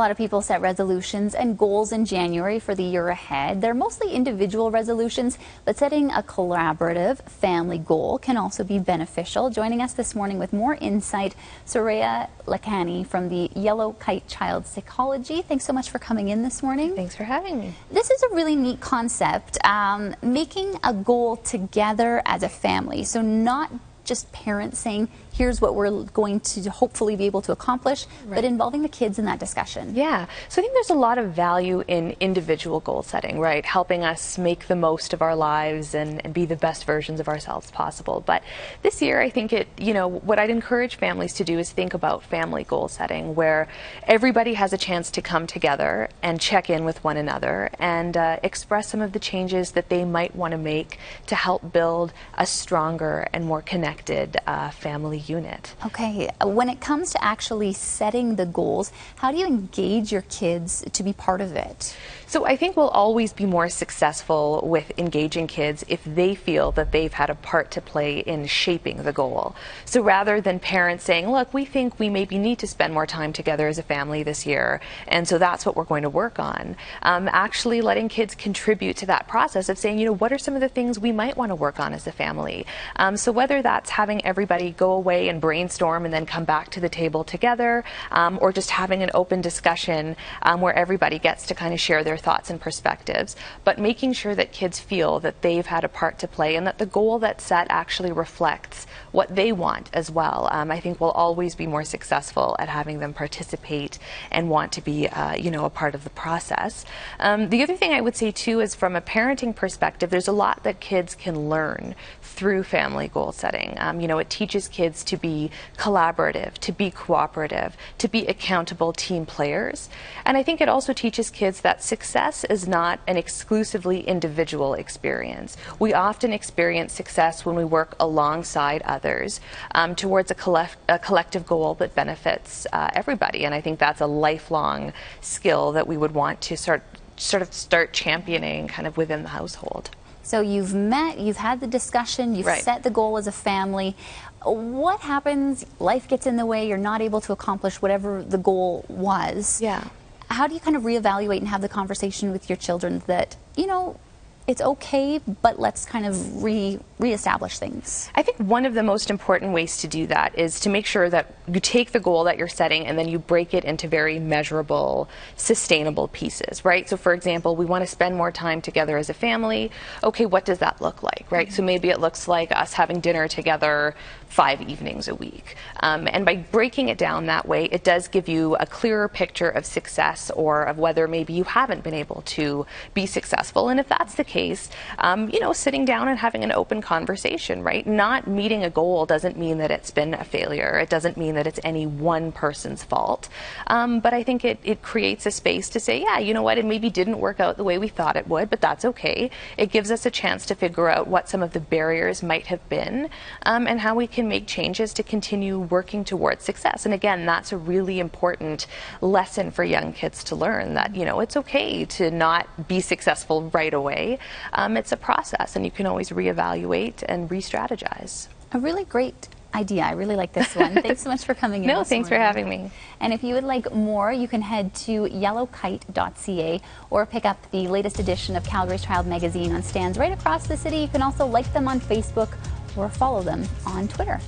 lot of people set resolutions and goals in January for the year ahead. They're mostly individual resolutions, but setting a collaborative family goal can also be beneficial. Joining us this morning with more insight, Soraya Lakhani from the Kite Child Psychology. Thanks so much for coming in this morning. Thanks for having me. This is a really neat concept, making a goal together as a family. So not just parents saying, here's what we're going to hopefully be able to accomplish, but involving the kids in that discussion. Yeah, so I think there's a lot of value in individual goal setting, right? Helping us make the most of our lives and be the best versions of ourselves possible. But this year, I think what I'd encourage families to do is think about family goal setting, where everybody has a chance to come together and check in with one another and express some of the changes that they might want to make to help build a stronger and more connected family unit. Okay, when it comes to actually setting the goals, how do you engage your kids to be part of it? So I think we'll always be more successful with engaging kids if they feel that they've had a part to play in shaping the goal. So rather than parents saying, look, we think we maybe need to spend more time together as a family this year, and so that's what we're going to work on. Actually letting kids contribute to that process of saying, what are some of the things we might want to work on as a family? So whether that's having everybody go away and brainstorm and then come back to the table together, or just having an open discussion where everybody gets to kind of share their thoughts and perspectives, but making sure that kids feel that they've had a part to play and that the goal that's set actually reflects what they want as well. I think we'll always be more successful at having them participate and want to be a part of the process. The other thing I would say too is, from a parenting perspective, there's a lot that kids can learn through family goal setting. It teaches kids to be collaborative, to be cooperative, to be accountable team players. And I think it also teaches kids that success is not an exclusively individual experience. We often experience success when we work alongside others towards a collective goal that benefits everybody. And I think that's a lifelong skill that we would want to sort of start championing kind of within the household. So you've met, you've had the discussion, you've set the goal as a family. What happens? Life gets in the way, you're not able to accomplish whatever the goal was. Yeah. How do you kind of reevaluate and have the conversation with your children that, it's okay, but let's kind of reestablish things? I think one of the most important ways to do that is to make sure that you take the goal that you're setting and then you break it into very measurable, sustainable pieces, right? So for example, we want to spend more time together as a family. Okay, what does that look like, right? So maybe it looks like us having dinner together 5 evenings a week. And by breaking it down that way, it does give you a clearer picture of success, or of whether maybe you haven't been able to be successful. And if that's the case, sitting down and having an open conversation, right? Not meeting a goal doesn't mean that it's been a failure. It doesn't mean that it's any one person's fault. But I think it creates a space to say, yeah, you know what, it maybe didn't work out the way we thought it would, but that's okay. It gives us a chance to figure out what some of the barriers might have been, and how we can make changes to continue working towards success. And again, that's a really important lesson for young kids to learn, that, it's okay to not be successful right away. It's a process, and you can always reevaluate and re-strategize. A really great idea. I really like this one. Thanks so much for coming in. No, thanks for having me. And if you would like more, you can head to yellowkite.ca or pick up the latest edition of Calgary's Child magazine on stands right across the city. You can also like them on Facebook or follow them on Twitter.